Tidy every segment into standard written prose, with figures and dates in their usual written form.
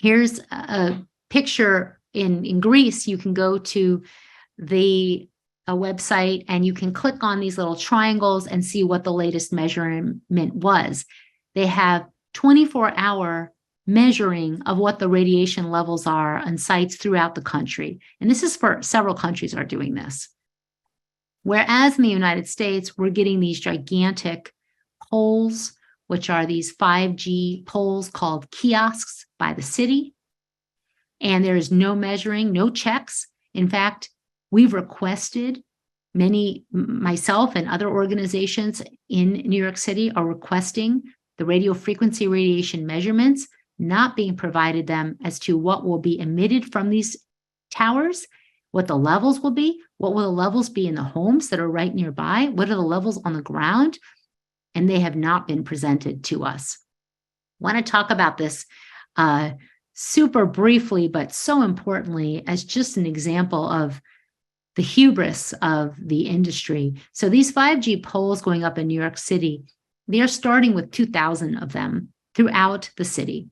Here's a picture in Greece. You can go to the website and you can click on these little triangles and see what the latest measurement was. They have 24-hour measuring of what the radiation levels are on sites throughout the country. And this is for several countries are doing this. Whereas in the United States, we're getting these gigantic poles, which are these 5G poles called kiosks by the city. And there is no measuring, no checks. In fact, we've requested myself and other organizations in New York City are requesting the radio frequency radiation measurements not being provided them as to what will be emitted from these towers, what the levels will be, what will the levels be in the homes that are right nearby, what are the levels on the ground, and they have not been presented to us. I want to talk about this super briefly, but so importantly, as just an example of the hubris of the industry. So these 5G poles going up in New York City, they are starting with 2,000 of them throughout the city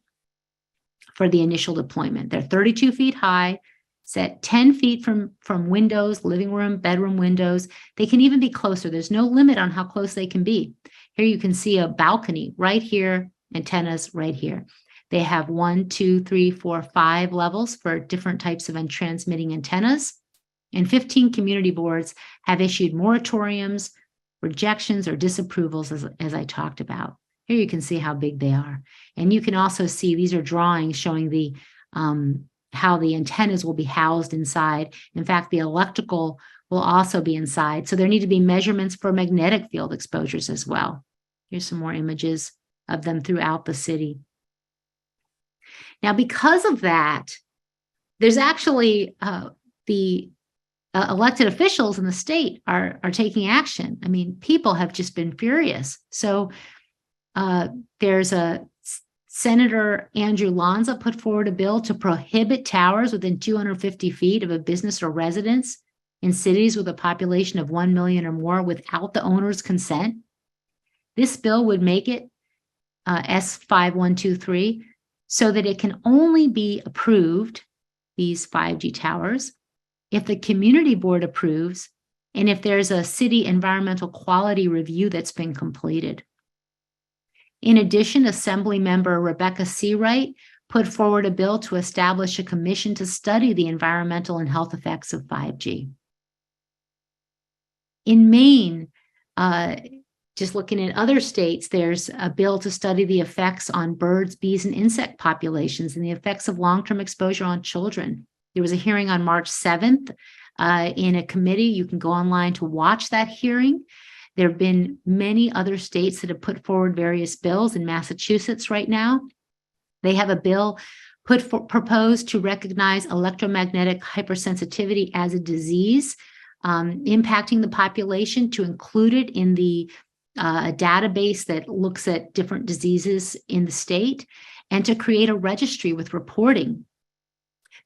for the initial deployment. They're 32 feet high, set 10 feet from windows, living room, bedroom windows. They can even be closer. There's no limit on how close they can be. Here you can see a balcony right here, antennas right here. They have 1, 2, 3, 4, 5 levels for different types of transmitting antennas. And 15 community boards have issued moratoriums, rejections, or disapprovals, as I talked about. Here you can see how big they are. And you can also see these are drawings showing the how the antennas will be housed inside. In fact, the electrical will also be inside. So there need to be measurements for magnetic field exposures as well. Here's some more images of them throughout the city. Now, because of that, there's actually the elected officials in the state are taking action. I mean, people have just been furious. So there's a Senator Andrew Lanza put forward a bill to prohibit towers within 250 feet of a business or residence in cities with a population of 1 million or more without the owner's consent. This bill would make it S5123 so that it can only be approved, these 5G towers, if the community board approves and if there's a city environmental quality review that's been completed. In addition, Assembly Member Rebecca Seawright put forward a bill to establish a commission to study the environmental and health effects of 5G. In Maine, just looking at other states, there's a bill to study the effects on birds, bees, and insect populations and the effects of long-term exposure on children. There was a hearing on March 7th in a committee. You can go online to watch that hearing. There have been many other states that have put forward various bills. In Massachusetts right now, they have a bill proposed to recognize electromagnetic hypersensitivity as a disease impacting the population, to include it in the database that looks at different diseases in the state, and to create a registry with reporting.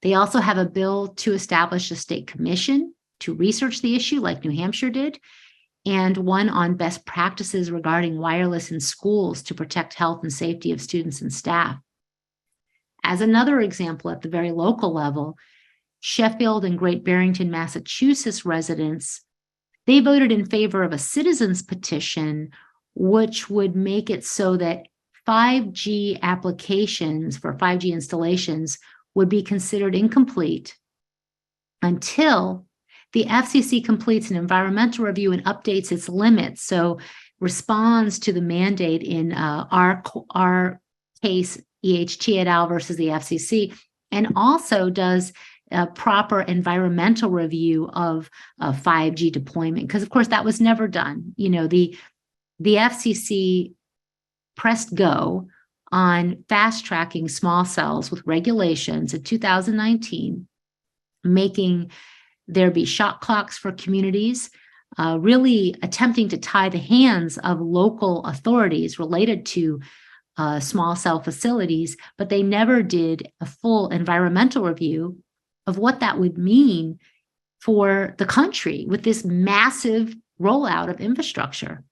They also have a bill to establish a state commission to research the issue like New Hampshire did, and one on best practices regarding wireless in schools to protect health and safety of students and staff. As another example, at the very local level, Sheffield and Great Barrington, Massachusetts residents, they voted in favor of a citizens petition, which would make it so that 5G applications for 5G installations would be considered incomplete until the FCC completes an environmental review and updates its limits. So responds to the mandate in our case, EHT et al. Versus the FCC, and also does a proper environmental review of 5G deployment. Because of course that was never done. You know, the FCC pressed go on fast tracking small cells with regulations in 2019, making there be shot clocks for communities, really attempting to tie the hands of local authorities related to small cell facilities, but they never did a full environmental review of what that would mean for the country with this massive rollout of infrastructure.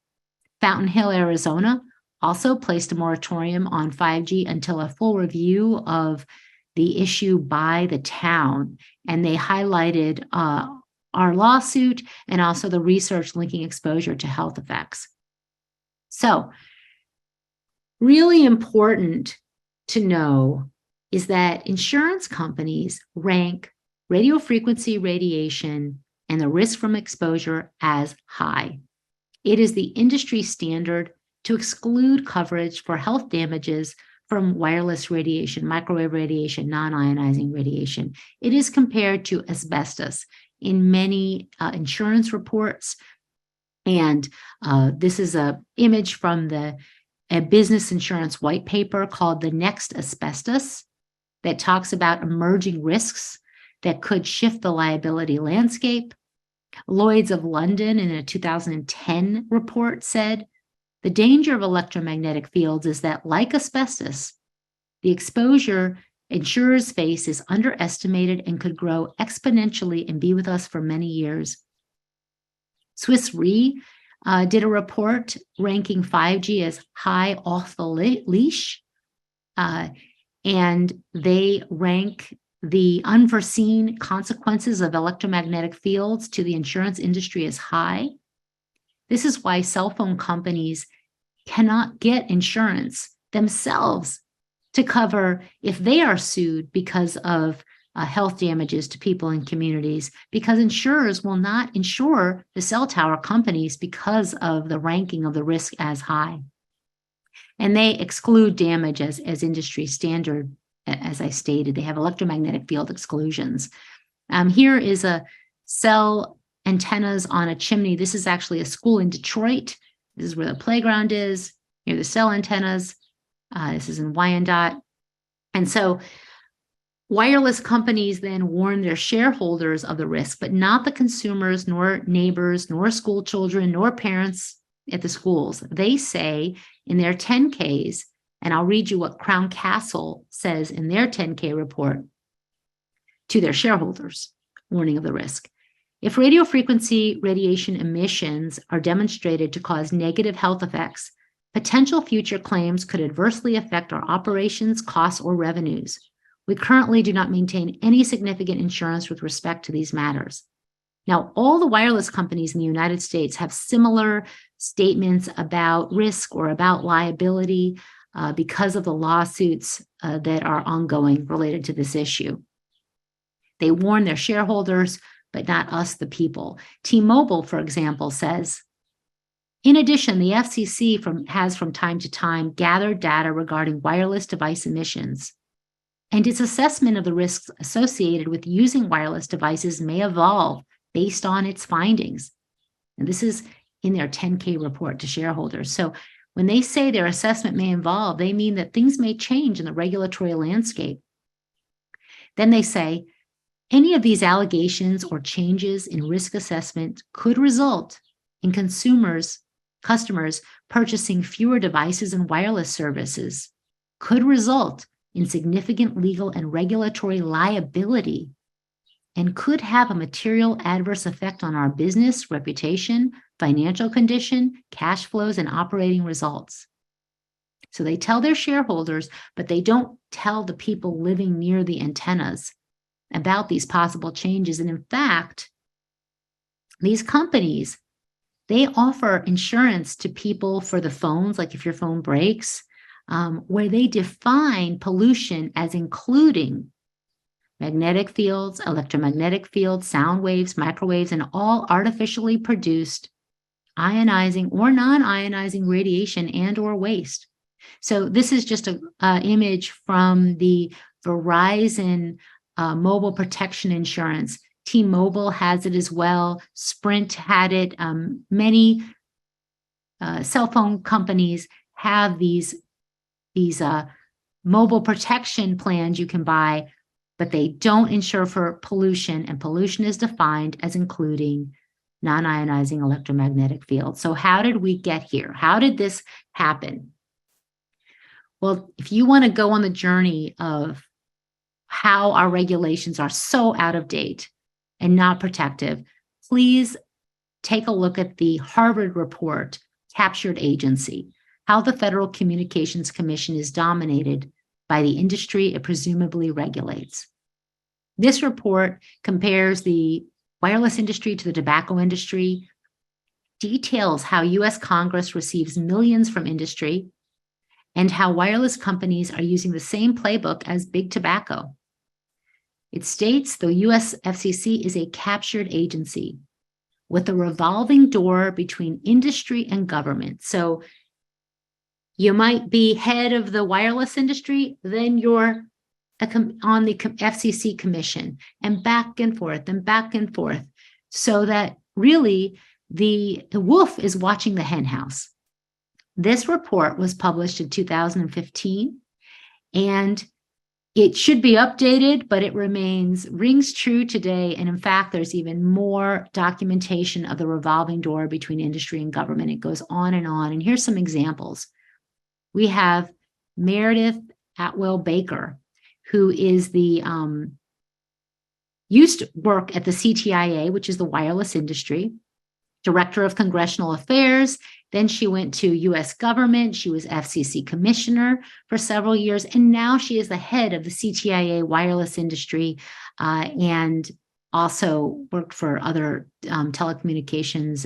Fountain Hill, Arizona also placed a moratorium on 5G until a full review of the issue by the town, and they highlighted our lawsuit and also the research linking exposure to health effects. So, really important to know is that insurance companies rank radio frequency radiation and the risk from exposure as high. It is the industry standard to exclude coverage for health damages from wireless radiation, microwave radiation, non-ionizing radiation. It is compared to asbestos in many insurance reports. And this is an image from a business insurance white paper called The Next Asbestos that talks about emerging risks that could shift the liability landscape. Lloyd's of London in a 2010 report said, the danger of electromagnetic fields is that, like asbestos, the exposure insurers face is underestimated and could grow exponentially and be with us for many years. Swiss Re did a report ranking 5G as high off the leash, and they rank the unforeseen consequences of electromagnetic fields to the insurance industry as high. This is why cell phone companies cannot get insurance themselves to cover if they are sued because of health damages to people in communities, because insurers will not insure the cell tower companies because of the ranking of the risk as high. And they exclude damage as industry standard, as I stated. They have electromagnetic field exclusions. Here is a cell antennas on a chimney. This is actually a school in Detroit. This is where the playground is. Here are the cell antennas. This is in Wyandotte. And so wireless companies then warn their shareholders of the risk, but not the consumers, nor neighbors, nor school children, nor parents at the schools. They say in their 10Ks, and I'll read you what Crown Castle says in their 10K report to their shareholders, warning of the risk. If radio frequency radiation emissions are demonstrated to cause negative health effects, potential future claims could adversely affect our operations, costs, or revenues. We currently do not maintain any significant insurance with respect to these matters. Now, all the wireless companies in the United States have similar statements about risk or about liability because of the lawsuits that are ongoing related to this issue. They warn their shareholders, but not us, the people. T-Mobile, for example, says, in addition, the FCC has from time to time gathered data regarding wireless device emissions, and its assessment of the risks associated with using wireless devices may evolve based on its findings. And this is in their 10K report to shareholders. So when they say their assessment may evolve, they mean that things may change in the regulatory landscape. Then they say, any of these allegations or changes in risk assessment could result in customers purchasing fewer devices and wireless services, could result in significant legal and regulatory liability, and could have a material adverse effect on our business, reputation, financial condition, cash flows, and operating results. So they tell their shareholders, but they don't tell the people living near the antennas about these possible changes. And in fact, these companies, they offer insurance to people for the phones, like if your phone breaks, where they define pollution as including magnetic fields, electromagnetic fields, sound waves, microwaves, and all artificially produced ionizing or non-ionizing radiation and or waste. So this is just an image from the Verizon mobile protection insurance. T-Mobile has it as well. Sprint had it. Many cell phone companies have these mobile protection plans you can buy, but they don't insure for pollution, and pollution is defined as including non-ionizing electromagnetic fields. So how did we get here? How did this happen? Well, if you want to go on the journey of how our regulations are so out of date and not protective, please take a look at the Harvard report, Captured Agency, how the Federal Communications Commission is dominated by the industry it presumably regulates. This report compares the wireless industry to the tobacco industry, details how U.S. Congress receives millions from industry, and how wireless companies are using the same playbook as big tobacco. It states the U.S. FCC is a captured agency with a revolving door between industry and government. So you might be head of the wireless industry, then you're on the FCC commission, and back and forth, so that really the wolf is watching the hen house. This report was published in 2015, and it should be updated, but it rings true today. And in fact, there's even more documentation of the revolving door between industry and government. It goes on. And here's some examples. We have Meredith Atwell Baker, who is used to work at the CTIA, which is the wireless industry, director of congressional affairs. Then she went to U.S. government. She was FCC commissioner for several years. And now she is the head of the CTIA wireless industry, and also worked for other telecommunications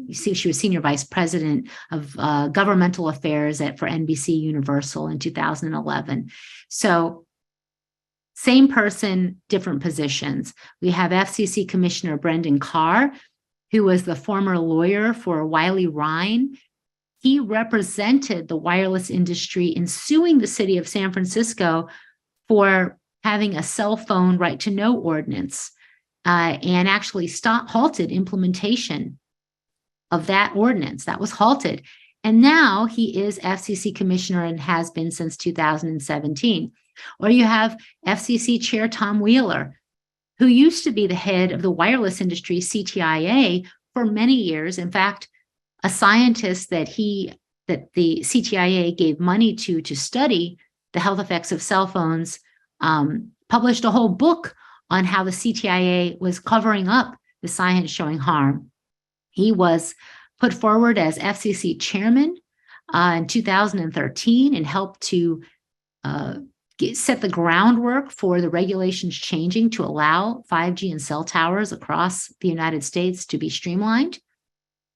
you see, she was senior vice president of governmental affairs for NBC Universal in 2011. So same person, different positions. We have FCC Commissioner Brendan Carr, who was the former lawyer for Wiley Ryan. He represented the wireless industry in suing the city of San Francisco for having a cell phone right-to-know ordinance, and actually halted implementation of that ordinance. That was halted. And now he is FCC commissioner and has been since 2017. Or you have FCC Chair Tom Wheeler, who used to be the head of the wireless industry, CTIA, for many years. In fact, a scientist that the CTIA gave money to study the health effects of cell phones, published a whole book on how the CTIA was covering up the science showing harm. He was put forward as FCC chairman in 2013 and helped to set the groundwork for the regulations changing to allow 5G and cell towers across the United States to be streamlined.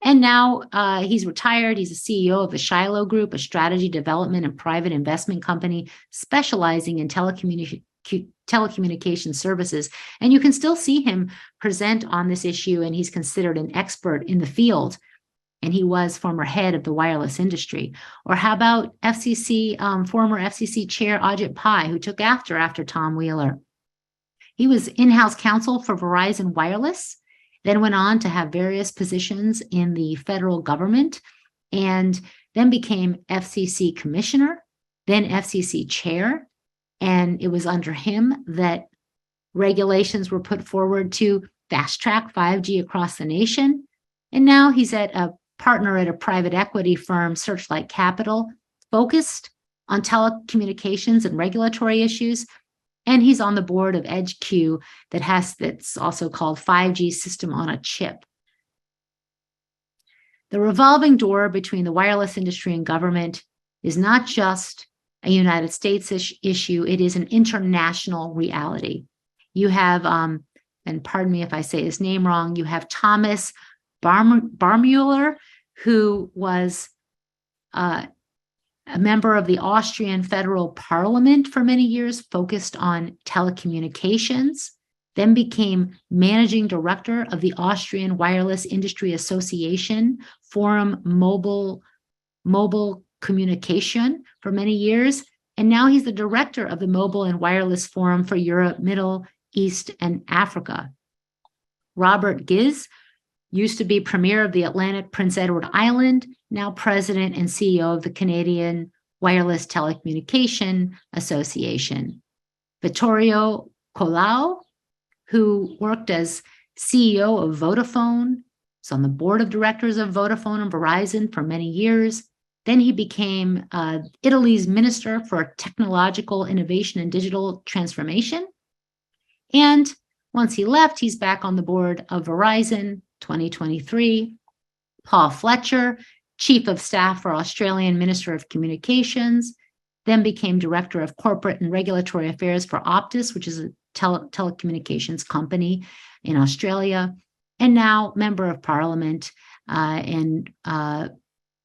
And now he's retired. He's a CEO of the Shiloh Group, a strategy development and private investment company specializing in telecommunication services. And you can still see him present on this issue, and he's considered an expert in the field. And he was former head of the wireless industry. Or how about former FCC chair Ajit Pai, who took after Tom Wheeler? He was in-house counsel for Verizon Wireless, then went on to have various positions in the federal government, and then became FCC commissioner, then FCC chair. And it was under him that regulations were put forward to fast-track 5G across the nation. And now he's a partner at a private equity firm, Searchlight Capital, focused on telecommunications and regulatory issues. And he's on the board of EdgeQ that's also called 5G System on a Chip. The revolving door between the wireless industry and government is not just a United States issue, it is an international reality. You have, and pardon me if I say his name wrong, you have Thomas Barmuller, who was a member of the Austrian Federal Parliament for many years, focused on telecommunications, then became managing director of the Austrian Wireless Industry Association, Forum Mobile Communication for many years. And now he's the director of the Mobile and Wireless Forum for Europe, Middle East, and Africa. Robert Giz used to be premier of the Atlantic Prince Edward Island, now president and CEO of the Canadian Wireless Telecommunication Association. Vittorio Colau, who worked as CEO of Vodafone, was on the board of directors of Vodafone and Verizon for many years. Then he became Italy's Minister for Technological Innovation and Digital Transformation. And once he left, he's back on the board of Verizon, 2023. Paul Fletcher, Chief of Staff for Australian Minister of Communications. then became director of corporate and regulatory affairs for Optus, which is a telecommunications company in Australia, and now member of parliament and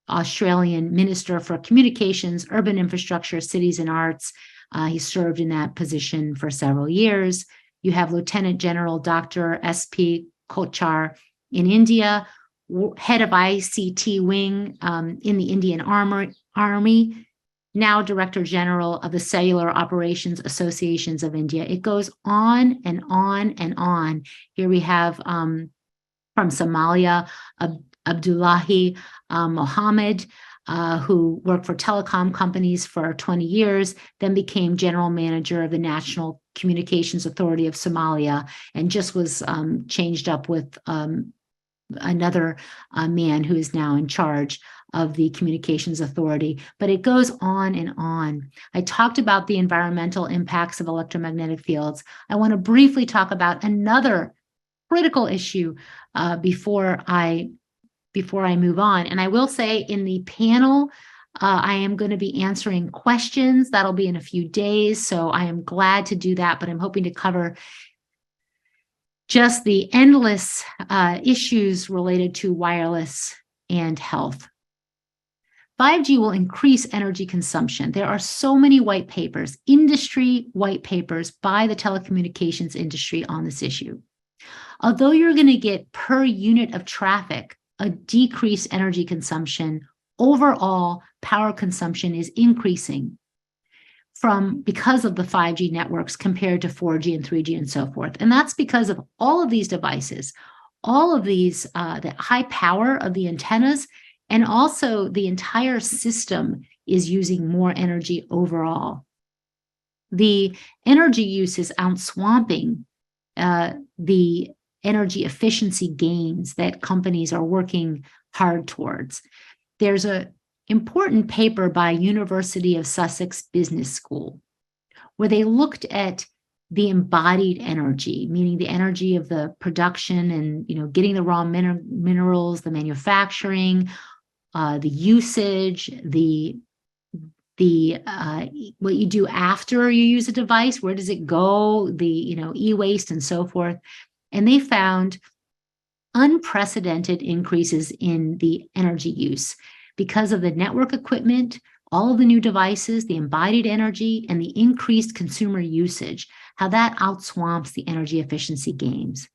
Australian Minister for Communications, Urban Infrastructure, Cities and Arts. He served in that position for several years. You have Lieutenant General Dr. S.P. Kochar in India, head of ICT wing in the Indian Army, now Director General of the Cellular Operations Associations of India. It goes on and on and on. Here we have from Somalia, Abdullahi Mohammed, who worked for telecom companies for 20 years, then became general manager of the National Communications Authority of Somalia, and just was changed up with another man who is now in charge of the Communications Authority. But it goes on and on. I talked about the environmental impacts of electromagnetic fields. I want to briefly talk about another critical issue before I move on. And I will say in the panel, I am going to be answering questions. That'll be in a few days. So I am glad to do that, but I'm hoping to cover just the endless issues related to wireless and health. 5G will increase energy consumption. There are so many white papers, industry white papers by the telecommunications industry on this issue. Although you're going to get per unit of traffic a decreased energy consumption, overall power consumption is increasing because of the 5G networks compared to 4G and 3G and so forth. And that's because of all of these devices, all of these, the high power of the antennas, and also the entire system is using more energy overall. The energy use is outswamping the energy efficiency gains that companies are working hard towards. There's an important paper by University of Sussex Business School where they looked at the embodied energy, meaning the energy of the production and getting the raw minerals, the manufacturing, the usage, what you do after you use a device, where does it go, the e-waste and so forth. And they found unprecedented increases in the energy use because of the network equipment, all of the new devices, the embodied energy, and the increased consumer usage, how that outswamps the energy efficiency gains.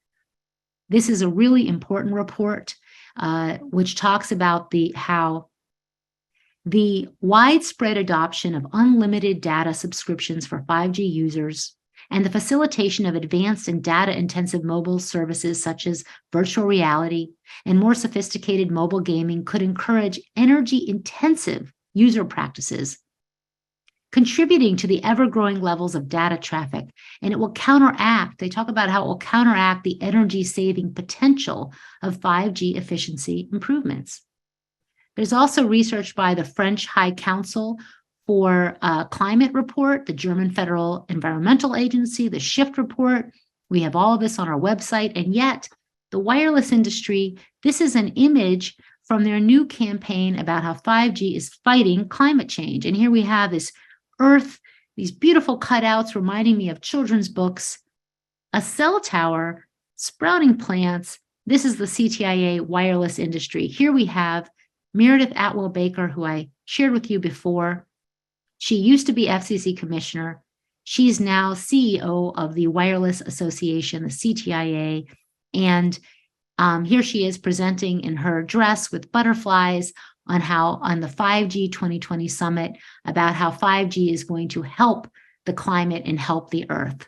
This is a really important report, which talks about how the widespread adoption of unlimited data subscriptions for 5G users and the facilitation of advanced and data-intensive mobile services such as virtual reality and more sophisticated mobile gaming could encourage energy-intensive user practices, contributing to the ever-growing levels of data traffic. And it will counteract, they talk about how it will counteract the energy-saving potential of 5G efficiency improvements. There's also research by the French High Council for Climate Report, the German Federal Environmental Agency, the Shift Report. We have all of this on our website. And yet, the wireless industry, this is an image from their new campaign about how 5G is fighting climate change. And here we have this Earth, these beautiful cutouts reminding me of children's books, a cell tower, sprouting plants. This is the CTIA wireless industry. Here we have Meredith Atwell Baker, who I shared with you before. She used to be FCC Commissioner. She's now CEO of the Wireless Association, the CTIA. And here she is presenting in her dress with butterflies on the 5G 2020 summit about how 5G is going to help the climate and help the Earth.